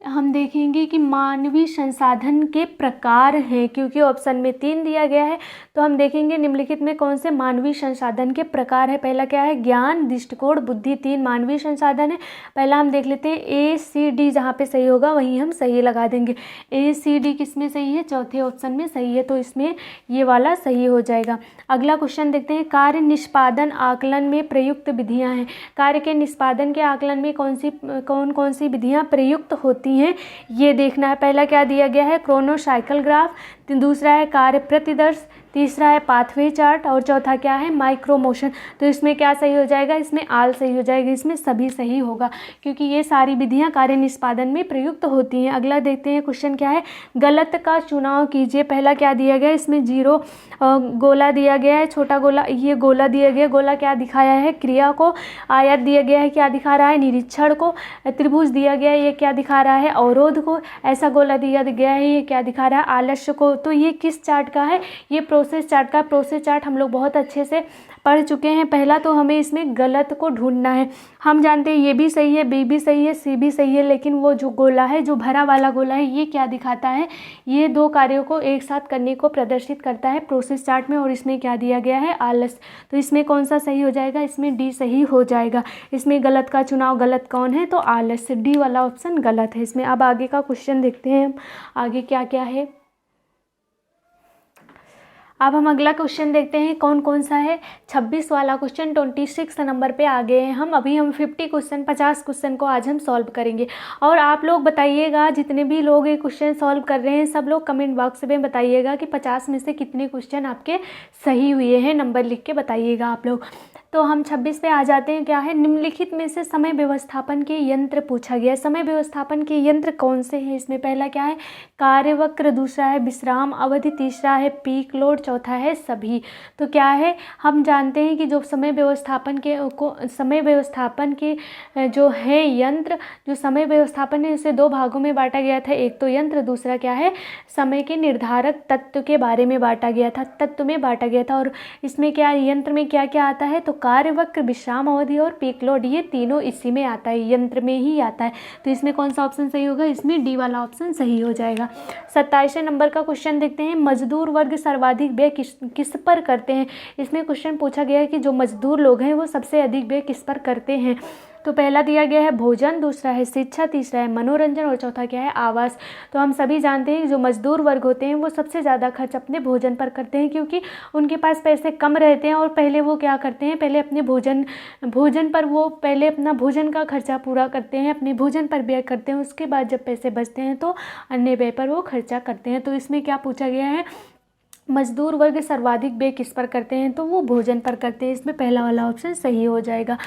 हम देखेंगे कि मानवीय संसाधन के प्रकार हैं, क्योंकि ऑप्शन में 3 दिया गया है। तो हम देखेंगे निम्नलिखित में कौन से मानवीय संसाधन के प्रकार है। पहला क्या है? ज्ञान, दृष्टिकोण, बुद्धि, 3 मानवीय संसाधन है। पहला हम देख लेते हैं ए सी डी, जहाँ पे सही होगा वहीं हम सही लगा देंगे। ए सी डी किस में सही है? चौथे ऑप्शन में सही है, तो इसमें ये वाला सही हो जाएगा। अगला क्वेश्चन देखते हैं, कार्य निष्पादन आकलन में प्रयुक्त विधियाँ हैं। कार्य के निष्पादन के आकलन में कौन कौन सी विधियाँ प्रयुक्त होती हैं, ये देखना है। पहला क्या दिया गया है? क्रोनोसाइकिल ग्राफ, दूसरा है कार्य प्रतिदर्श, तीसरा है पाथवे चार्ट और चौथा क्या है? Micro motion. तो इसमें क्या सही हो जाएगा? इसमें आल सही हो जाएगा, इसमें सभी सही होगा, क्योंकि ये सारी विधियां कार्य निष्पादन में प्रयुक्त होती हैं। अगला देखते हैं क्वेश्चन क्या है? गलत का चुनाव कीजिए। पहला क्या दिया गया? इसमें 0 गोला दिया गया है, छोटा गोला, ये गोला दिया गया। गोला क्या दिखाया है? क्रिया को। आयत दिया गया है, क्या दिखा रहा है? निरीक्षण को। त्रिभुज दिया गया है, ये क्या दिखा रहा है? अवरोध को। ऐसा गोला दिया गया है, ये क्या दिखा रहा है? आलस्य को। तो ये किस चार्ट का है? ये प्रोसेस चार्ट का। प्रोसेस चार्ट हम लोग बहुत अच्छे से पढ़ चुके हैं। पहला तो हमें इसमें गलत को ढूंढना है। हम जानते हैं ये भी सही है, बी भी सही है, सी भी सही है, लेकिन वो जो गोला है, जो भरा वाला गोला है, ये क्या दिखाता है? ये 2 कार्यों को एक साथ करने को प्रदर्शित करता है प्रोसेस चार्ट में, और इसमें क्या दिया गया है? आलस। तो इसमें कौन सा सही हो जाएगा? इसमें डी सही हो जाएगा। इसमें गलत का चुनाव, गलत कौन है? तो आलस, डी वाला ऑप्शन गलत है इसमें। अब आगे का क्वेश्चन देखते हैं हम, आगे क्या क्या है। अब हम अगला क्वेश्चन देखते हैं कौन कौन सा है। 26 वाला क्वेश्चन 26 नंबर पे आ गए हैं हम। अभी हम 50 क्वेश्चन को आज हम सॉल्व करेंगे, और आप लोग बताइएगा, जितने भी लोग ये क्वेश्चन सॉल्व कर रहे हैं सब लोग कमेंट बॉक्स में बताइएगा कि 50 में से कितने क्वेश्चन आपके सही हुए हैं। नंबर लिख के बताइएगा आप लोग। तो हम 26 पे आ जाते हैं। क्या है? निम्नलिखित में से समय व्यवस्थापन के यंत्र पूछा गया है। समय व्यवस्थापन के यंत्र कौन से हैं? इसमें पहला क्या है? कार्यवक्र, दूसरा है विश्राम अवधि, तीसरा है पीक लोड, चौथा है सभी। तो क्या है? हम जानते हैं कि जो समय व्यवस्थापन के जो है यंत्र, जो समय व्यवस्थापन है उसे 2 भागों में बांटा गया था। एक तो यंत्र, दूसरा क्या है? समय के निर्धारक तत्व के बारे में बांटा गया था, तत्व में बांटा गया था। और इसमें क्या, यंत्र में क्या क्या आता है? तो कार्यवक्र, विश्राम अवधि और पीक लोड, ये तीनों इसी में आता है, यंत्र में ही आता है। तो इसमें कौन सा ऑप्शन सही होगा? इसमें डी वाला ऑप्शन सही हो जाएगा। 27वें नंबर का क्वेश्चन देखते हैं। मजदूर वर्ग सर्वाधिक व्यय किस पर करते हैं? इसमें क्वेश्चन पूछा गया है कि जो मजदूर लोग हैं वो सबसे अधिक व्यय किस पर करते हैं। तो पहला दिया गया है भोजन, दूसरा है शिक्षा, तीसरा है मनोरंजन और चौथा क्या है? आवास। तो हम सभी जानते हैं कि जो मजदूर वर्ग होते हैं वो सबसे ज़्यादा खर्च अपने भोजन पर करते हैं, क्योंकि उनके पास पैसे कम रहते हैं, और पहले वो क्या करते हैं? पहले अपने भोजन पर वो पहले अपना भोजन का खर्चा पूरा करते हैं, अपने भोजन पर व्यय करते हैं। उसके बाद जब पैसे बचते हैं तो अन्य व्यय पर वो खर्चा करते हैं। तो इसमें क्या पूछा गया है? मजदूर वर्ग सर्वाधिक व्यय किस पर करते हैं? तो वो भोजन पर करते हैं। इसमें पहला वाला ऑप्शन सही हो जाएगा।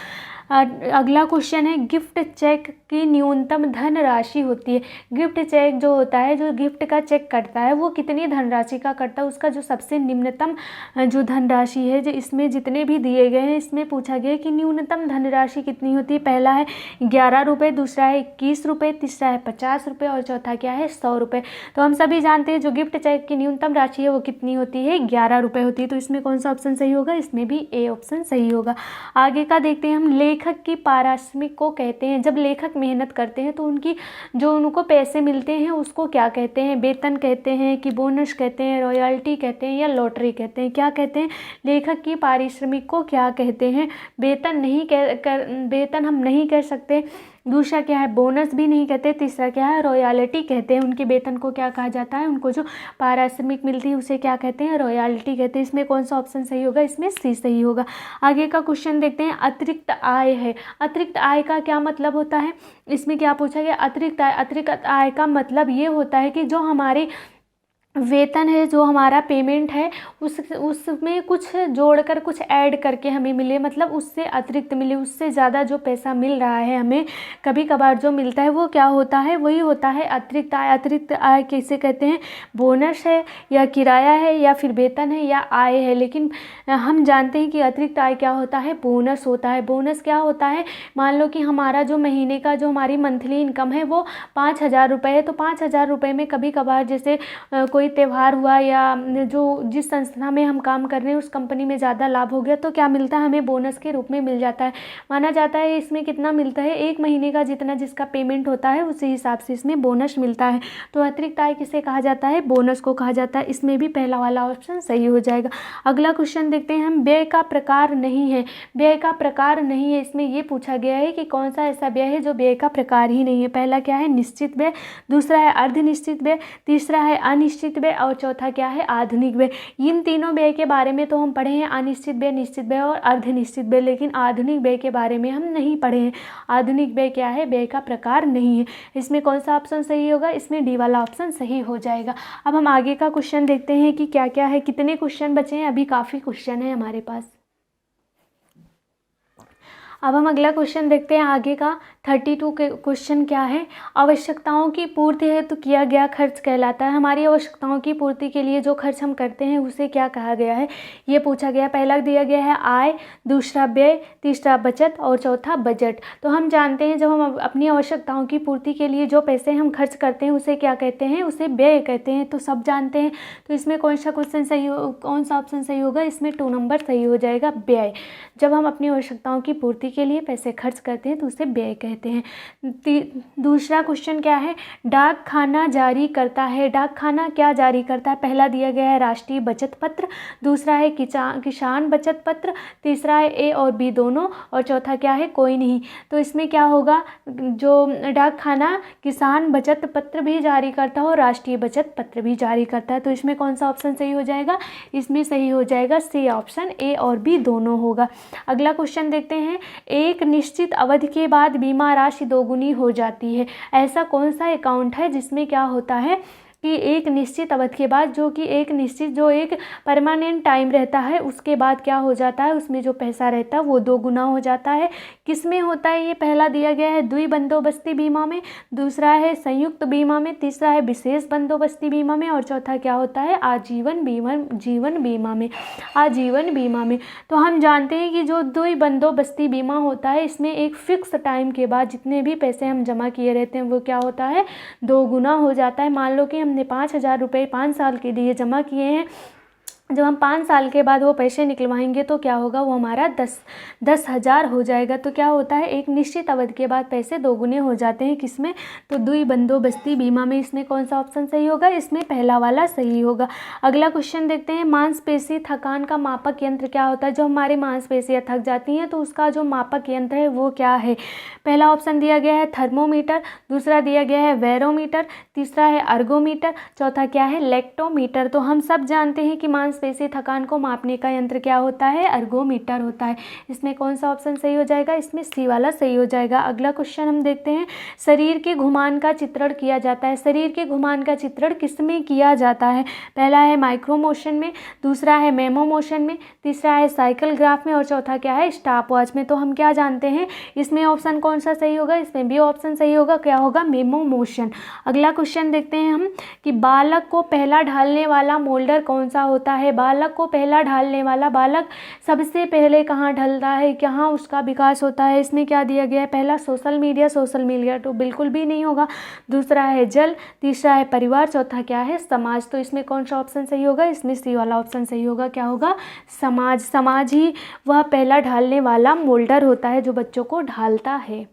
अगला क्वेश्चन है, गिफ्ट चेक की न्यूनतम धन राशि होती है। गिफ्ट चेक जो होता है, जो गिफ्ट का चेक करता है, वो कितनी धनराशि का करता है? उसका जो सबसे निम्नतम जो धनराशि है, जो इसमें जितने भी दिए गए हैं, इसमें पूछा गया है कि न्यूनतम धनराशि कितनी होती है। पहला है 11 रुपये, दूसरा है 21 रुपये, तीसरा है 50 रुपये और चौथा क्या है? 100 रुपये। तो हम सभी जानते हैं जो गिफ्ट चेक की न्यूनतम राशि है वो कितनी होती है? 11 रुपये होती है। तो इसमें कौन सा ऑप्शन सही होगा? इसमें भी ए ऑप्शन सही होगा। आगे का देखते हैं हम। लेखक की पारिश्रमिक को कहते हैं। जब लेखक मेहनत करते हैं तो उनको पैसे मिलते हैं उसको क्या कहते हैं? वेतन कहते हैं कि बोनस कहते हैं, रॉयल्टी कहते हैं या लॉटरी कहते हैं? क्या कहते हैं? लेखक की पारिश्रमिक को क्या कहते हैं? वेतन हम नहीं कह सकते, दूसरा क्या है, बोनस भी नहीं कहते। तीसरा क्या है, रॉयल्टी कहते हैं। उनके वेतन को क्या कहा जाता है, उनको जो पारिश्रमिक मिलती है उसे क्या कहते हैं, रॉयल्टी कहते हैं। इसमें कौन सा ऑप्शन सही होगा, इसमें सी सही होगा। आगे का क्वेश्चन देखते हैं, अतिरिक्त आय है। अतिरिक्त आय का क्या मतलब होता है, इसमें क्या पूछा गया, अतिरिक्त आय। अतिरिक्त आय का मतलब ये होता है कि जो हमारे वेतन है, जो हमारा पेमेंट है, उसमें कुछ जोड़कर, कुछ ऐड करके हमें मिले, मतलब उससे अतिरिक्त मिले, उससे ज़्यादा जो पैसा मिल रहा है हमें कभी कभार जो मिलता है वो क्या होता है, वही होता है अतिरिक्त आय। अतिरिक्त आय किसे कहते हैं, बोनस है या किराया है या फिर वेतन है या आय है। लेकिन हम जानते हैं कि अतिरिक्त आय क्या होता है, बोनस होता है। बोनस क्या होता है, मान लो कि हमारा जो महीने का, जो हमारी मंथली इनकम है वो 5,000 रुपये है, तो 5,000 रुपये में कभी कभार जैसे कोई त्यौहार हुआ या जो जिस संस्था में हम काम कर रहे हैं उस कंपनी में ज़्यादा लाभ हो गया, तो क्या मिलता है, हमें बोनस के रूप में मिल जाता है। माना जाता है इसमें कितना मिलता है, एक महीने का जितना जिसका पेमेंट होता है उसी हिसाब से इसमें बोनस मिलता है। तो अतिरिक्त आय किसे कहा जाता है, बोनस को कहा जाता है। इसमें भी पहला वाला ऑप्शन सही हो जाएगा। अगला क्वेश्चन देखते हैं हम, व्यय का प्रकार नहीं है। व्यय का प्रकार नहीं है, इसमें ये पूछा गया है कि कौन सा ऐसा व्यय है जो व्यय का प्रकार ही नहीं है। पहला क्या है, निश्चित व्यय। दूसरा है अर्धनिश्चित व्यय। तीसरा है अनिश्चित व्यय। और चौथा क्या है, आधुनिक व्यय। इन तीनों व्यय के बारे में तो हम पढ़े हैं, अनिश्चित व्यय, निश्चित व्यय और अर्धनिश्चित व्यय, लेकिन आधुनिक व्यय के बारे में हम नहीं पढ़े हैं। आधुनिक व्यय क्या है, व्यय का प्रकार नहीं है। इसमें कौन सा ऑप्शन सही होगा, इसमें डी वाला ऑप्शन सही हो जाएगा। अब हम आगे का क्वेश्चन देखते हैं कि क्या क्या है, कितने क्वेश्चन बचे हैं। अभी काफ़ी क्वेश्चन है हमारे पास। अब हम अगला क्वेश्चन देखते हैं आगे का। 32 के क्वेश्चन क्या है, आवश्यकताओं की पूर्ति हेतु किया गया खर्च कहलाता है। हमारी आवश्यकताओं की पूर्ति के लिए जो खर्च हम करते हैं उसे क्या कहा गया है, ये पूछा गया। पहला दिया गया है आय, दूसरा व्यय, तीसरा बचत और चौथा बजट। तो हम जानते हैं जब हम अपनी आवश्यकताओं की पूर्ति के लिए जो पैसे हम खर्च करते हैं उसे क्या कहते हैं, उसे व्यय कहते हैं। तो सब जानते हैं। तो इसमें कौन सा क्वेश्चन सही हो, कौन सा ऑप्शन सही होगा, इसमें 2 नंबर सही हो जाएगा, व्यय। जब हम अपनी आवश्यकताओं की पूर्ति के लिए पैसे खर्च करते हैं तो उसे व्यय कहते हैं। दूसरा क्वेश्चन क्या है, डाक खाना जारी करता है। डाक खाना क्या जारी करता है, पहला दिया गया है राष्ट्रीय बचत पत्र, दूसरा है किसान बचत पत्र, तीसरा है ए और बी दोनों, और चौथा क्या है, कोई नहीं। तो इसमें क्या होगा, जो डाक खाना किसान बचत पत्र भी जारी करता है और राष्ट्रीय बचत पत्र भी जारी करता है। तो इसमें कौन सा ऑप्शन सही हो जाएगा, इसमें सही हो जाएगा सी ऑप्शन, ए और बी दोनों होगा। अगला क्वेश्चन देखते हैं, एक निश्चित अवधि के बाद बीमा राशि दोगुनी हो जाती है। ऐसा कौन सा अकाउंट है जिसमें क्या होता है कि एक निश्चित अवधि के बाद, जो कि एक निश्चित, जो एक परमानेंट टाइम रहता है, उसके बाद क्या हो जाता है, उसमें जो पैसा रहता है वो 2 गुना हो जाता है। किस में होता है ये, पहला दिया गया है द्विबंदोबस्ती बीमा में, दूसरा है संयुक्त बीमा में, तीसरा है विशेष बंदोबस्ती बीमा में और चौथा क्या होता है, आजीवन बीमा में। आजीवन बीमा में तो हम जानते हैं कि जो द्विबंदोबस्ती बीमा होता है इसमें एक फिक्स टाइम के बाद जितने भी पैसे हम जमा किए रहते हैं वो क्या होता है, 2 गुना हो जाता है। मान लो कि हमने 5,000 रुपये 5 साल के लिए जमा किए हैं, जब हम 5 साल के बाद वो पैसे निकलवाएंगे तो क्या होगा, वो हमारा 10,000 हो जाएगा। तो क्या होता है, एक निश्चित अवधि के बाद पैसे 2 गुने हो जाते हैं। किसमें, तो द्विबंदोबस्ती बीमा में। इसमें कौन सा ऑप्शन सही होगा, इसमें पहला वाला सही होगा। अगला क्वेश्चन देखते हैं, मांसपेशी थकान का मापक यंत्र क्या होता है। जो हमारी मांसपेशियाँ थक जाती हैं तो उसका जो मापक यंत्र है वो क्या है। पहला ऑप्शन दिया गया है थर्मोमीटर, दूसरा दिया गया है बैरोमीटर, तीसरा है अर्गोमीटर, चौथा क्या है, लेक्टोमीटर। तो हम सब जानते हैं कि मांसपेशी थकान को मापने का यंत्र क्या होता है, अर्गोमीटर होता है। इसमें कौन सा ऑप्शन सही हो जाएगा, इसमें सी वाला सही हो जाएगा। अगला क्वेश्चन हम देखते हैं, शरीर के घुमान का चित्रण किया जाता है। शरीर के घुमान का चित्रण किस में किया जाता है, पहला है माइक्रो मोशन में, दूसरा है मेमो मोशन में, तीसरा है साइकिल ग्राफ में और चौथा क्या है, स्टॉप वॉच में। तो हम क्या जानते हैं, इसमें ऑप्शन कौन सा सही होगा, इसमें बी ऑप्शन सही होगा, क्या होगा, मेमो मोशन। अगला क्वेश्चन देखते हैं हम कि बालक को पहला ढालने वाला मोल्डर कौन सा होता है। बालक को पहला ढालने वाला, बालक सबसे पहले कहाँ ढलता है, कहाँ उसका विकास होता है। इसमें क्या दिया गया है, पहला सोशल मीडिया तो बिल्कुल भी नहीं होगा, दूसरा है जल, तीसरा है परिवार, चौथा क्या है, समाज। तो इसमें कौन सा ऑप्शन सही होगा, इसमें सी वाला ऑप्शन सही होगा, क्या होगा, समाज। समाज ही वह पहला ढालने वाला मोल्डर होता है जो बच्चों को ढालता है।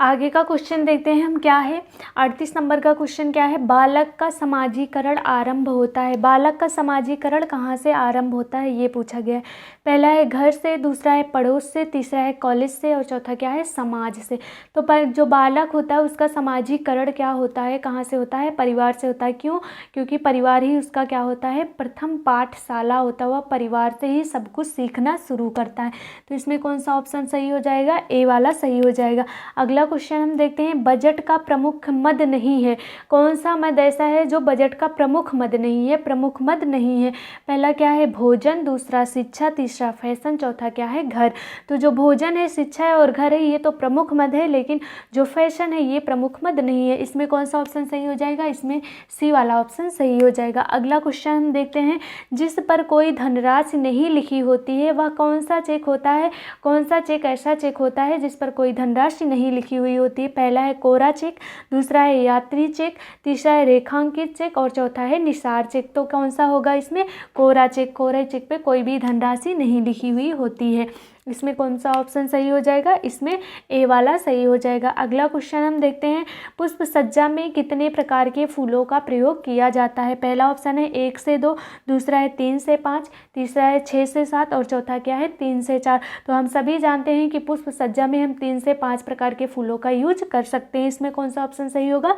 आगे का क्वेश्चन देखते हैं हम क्या है। 38 नंबर का क्वेश्चन क्या है, बालक का समाजीकरण आरंभ होता है। बालक का समाजीकरण कहाँ से आरंभ होता है ये पूछा गया है। पहला है घर से, दूसरा है पड़ोस से, तीसरा है कॉलेज से और चौथा क्या है समाज से। तो जो बालक होता है उसका समाजीकरण क्या होता है, कहाँ से होता है, परिवार से होता है। क्यों? क्योंकि परिवार ही उसका क्या होता है, प्रथम पाठशाला होता हुआ परिवार से ही सब कुछ सीखना शुरू करता है। तो इसमें कौन सा ऑप्शन सही हो जाएगा, ए वाला सही हो जाएगा। अगला क्वेश्चन हम देखते हैं, बजट का प्रमुख मद नहीं है। कौन सा मद ऐसा है जो बजट का प्रमुख मद नहीं है, प्रमुख मद नहीं है। पहला क्या है भोजन, दूसरा शिक्षा, तीसरा फैशन, चौथा क्या है घर। तो जो भोजन है, शिक्षा है और घर है ये तो प्रमुख मद है, लेकिन जो फैशन है ये प्रमुख मद नहीं है। इसमें कौन सा ऑप्शन सही हो जाएगा, इसमें सी वाला ऑप्शन सही हो जाएगा। अगला क्वेश्चन हम देखते हैं, जिस पर कोई धनराशि नहीं लिखी होती है वह कौन सा चेक होता है। कौन सा चेक ऐसा चेक होता है जिस पर कोई धनराशि नहीं लिखी हुई होती है। पहला है कोरा चेक, दूसरा है यात्री चेक, तीसरा है रेखांकित चेक और चौथा है निसार चेक। तो कौन सा होगा इसमें, कोरा चेक। कोरा चेक पे कोई भी धनराशि नहीं लिखी हुई होती है। इसमें कौन सा ऑप्शन सही हो जाएगा, इसमें ए वाला सही हो जाएगा। अगला क्वेश्चन हम देखते हैं, पुष्प सज्जा में कितने प्रकार के फूलों का प्रयोग किया जाता है। पहला ऑप्शन है 1 से 2, दूसरा है 3 से 5, तीसरा है 6 से 7 और चौथा क्या है 3 से 4। तो हम सभी जानते हैं कि पुष्प सज्जा में हम 3 से 5 प्रकार के फूलों का यूज कर सकते हैं। इसमें कौन सा ऑप्शन सही होगा,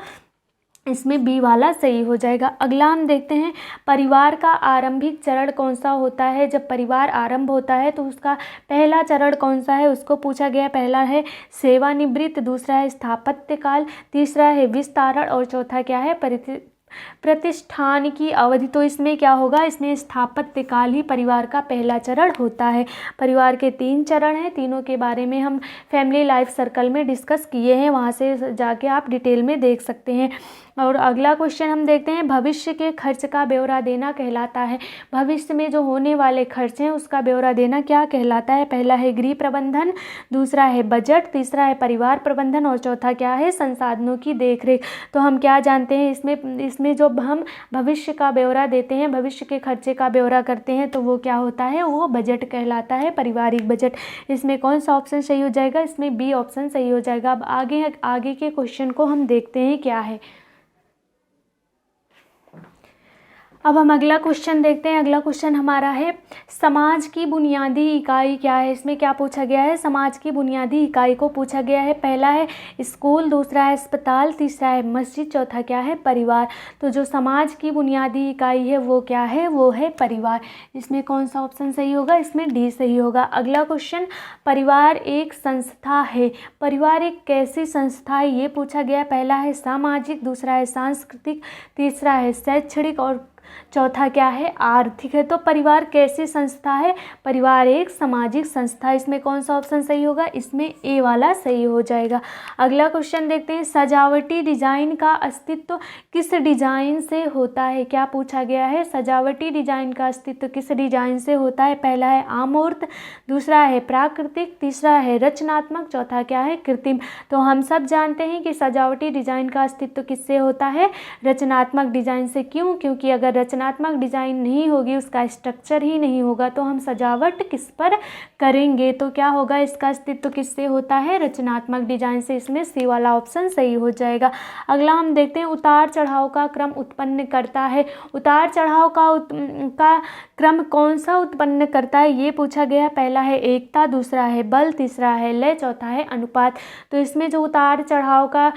इसमें बी वाला सही हो जाएगा। अगला हम देखते हैं, परिवार का आरंभिक चरण कौन सा होता है। जब परिवार आरंभ होता है तो उसका पहला चरण कौन सा है उसको पूछा गया। पहला है सेवानिवृत्त, दूसरा है स्थापत्य काल, तीसरा है विस्तारण और चौथा क्या है प्रतिष्ठान की अवधि। तो इसमें क्या होगा, इसमें स्थापत्य काल ही परिवार का पहला चरण होता है। परिवार के 3 चरण हैं, तीनों के बारे में हम फैमिली लाइफ सर्कल में डिस्कस किए हैं, वहाँ से जाके आप डिटेल में देख सकते हैं। और अगला क्वेश्चन हम देखते हैं, भविष्य के खर्च का ब्यौरा देना कहलाता है। भविष्य में जो होने वाले खर्च हैं उसका ब्यौरा देना क्या कहलाता है। पहला है गृह प्रबंधन, दूसरा है बजट, तीसरा है परिवार प्रबंधन और चौथा क्या है संसाधनों की देखरेख। तो हम क्या जानते हैं, इसमें जो हम भविष्य का ब्यौरा देते हैं, भविष्य के खर्चे का ब्यौरा करते हैं तो वो क्या होता है, वो बजट कहलाता है, पारिवारिक बजट। इसमें कौन सा ऑप्शन सही हो जाएगा, इसमें बी ऑप्शन सही हो जाएगा। अब आगे के क्वेश्चन को हम देखते हैं क्या है। अब हम अगला क्वेश्चन देखते हैं। अगला क्वेश्चन हमारा है, समाज की बुनियादी इकाई क्या है। इसमें क्या पूछा गया है, समाज की बुनियादी इकाई को पूछा गया है। पहला है स्कूल, दूसरा है अस्पताल, तीसरा है मस्जिद, चौथा क्या है परिवार। तो जो समाज की बुनियादी इकाई है वो क्या है, वो है परिवार। इसमें कौन सा ऑप्शन सही होगा, इसमें डी सही होगा। अगला क्वेश्चन, परिवार एक संस्था है। परिवार एक कैसी संस्था है ये पूछा गया। पहला है सामाजिक, दूसरा है सांस्कृतिक, तीसरा है शैक्षणिक और चौथा क्या है आर्थिक है। तो परिवार कैसी संस्था है, परिवार एक सामाजिक संस्था। इसमें कौन सा ऑप्शन सही होगा, इसमें ए वाला सही हो जाएगा। अगला क्वेश्चन देखते हैं, सजावटी डिजाइन का अस्तित्व किस डिजाइन से होता है। क्या पूछा गया है, सजावटी डिजाइन का अस्तित्व किस डिजाइन से होता है। पहला है अमूर्त, दूसरा है प्राकृतिक, तीसरा है रचनात्मक, चौथा क्या है कृत्रिम। तो हम सब जानते हैं कि सजावटी डिजाइन का अस्तित्व किससे होता है, रचनात्मक डिजाइन से। क्यों, क्योंकि अगर रचनात्मक डिजाइन नहीं होगी, उसका स्ट्रक्चर ही नहीं होगा, तो हम सजावट किस पर करेंगे। तो क्या होगा, इसका अस्तित्व किससे होता है, रचनात्मक डिजाइन से। इसमें सी वाला ऑप्शन सही हो जाएगा। अगला हम देखते हैं, उतार चढ़ाव का क्रम उत्पन्न करता है। उतार चढ़ाव का क्रम कौन सा उत्पन्न करता है ये पूछा गया। पहला है एकता, दूसरा है बल, तीसरा है लय, चौथा है अनुपात। तो इसमें जो उतार चढ़ाव का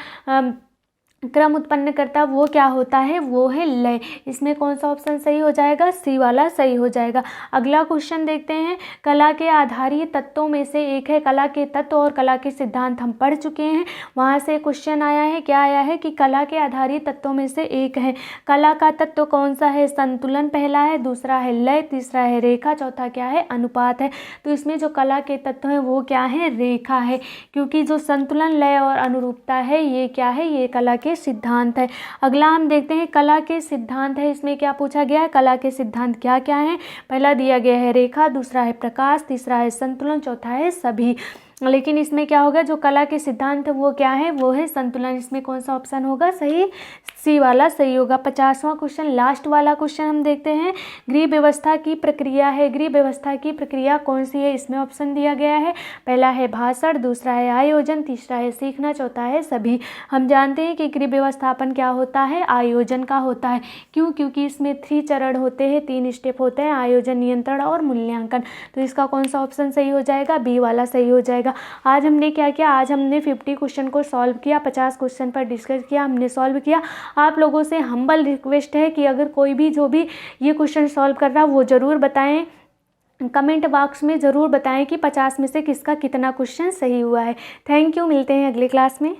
क्रम उत्पन्न करता वो क्या होता है, वो है लय। इसमें कौन सा ऑप्शन सही हो जाएगा, सी वाला सही हो जाएगा। अगला क्वेश्चन देखते हैं, कला के आधारित तत्वों में से एक है। कला के तत्व और कला के सिद्धांत हम पढ़ चुके हैं, वहाँ से क्वेश्चन आया है। क्या आया है कि कला के आधारित तत्वों में से एक है। कला का तत्व कौन सा है, संतुलन पहला है, दूसरा है लय, तीसरा है रेखा, चौथा क्या है अनुपात है। तो इसमें जो कला के तत्व हैं वो क्या है, रेखा है, क्योंकि जो संतुलन लय और अनुरूपता है ये क्या है, ये कला के सिद्धांत है। अगला हम देखते हैं, कला के सिद्धांत है। इसमें क्या पूछा गया है, कला के सिद्धांत क्या क्या है। पहला दिया गया है रेखा, दूसरा है प्रकाश, तीसरा है संतुलन, चौथा है सभी। लेकिन इसमें क्या होगा, जो कला के सिद्धांत वो क्या है, वो है संतुलन। इसमें कौन सा ऑप्शन होगा सही, सी वाला सही होगा। 50वां क्वेश्चन, लास्ट वाला क्वेश्चन हम देखते हैं। गृह व्यवस्था की प्रक्रिया है, गृह व्यवस्था की प्रक्रिया कौन सी है, इसमें ऑप्शन दिया गया है। पहला है भाषण, दूसरा है आयोजन, तीसरा है सीखना, चौथा है सभी। हम जानते हैं कि गृह व्यवस्थापन क्या होता है, आयोजन का होता है। क्यों, क्योंकि इसमें 3 चरण होते हैं, 3 स्टेप होते हैं, आयोजन, नियंत्रण और मूल्यांकन। तो इसका कौन सा ऑप्शन सही हो जाएगा, बी वाला सही हो जाएगा। आज हमने क्या किया, आज हमने 50 क्वेश्चन को सॉल्व किया, 50 क्वेश्चन पर डिस्कस किया, हमने सॉल्व किया। आप लोगों से हम्बल रिक्वेस्ट है कि अगर कोई भी जो भी ये क्वेश्चन सॉल्व कर रहा है वो ज़रूर बताएं, कमेंट बॉक्स में ज़रूर बताएं कि 50 में से किसका कितना क्वेश्चन सही हुआ है। थैंक यू, मिलते हैं अगले क्लास में।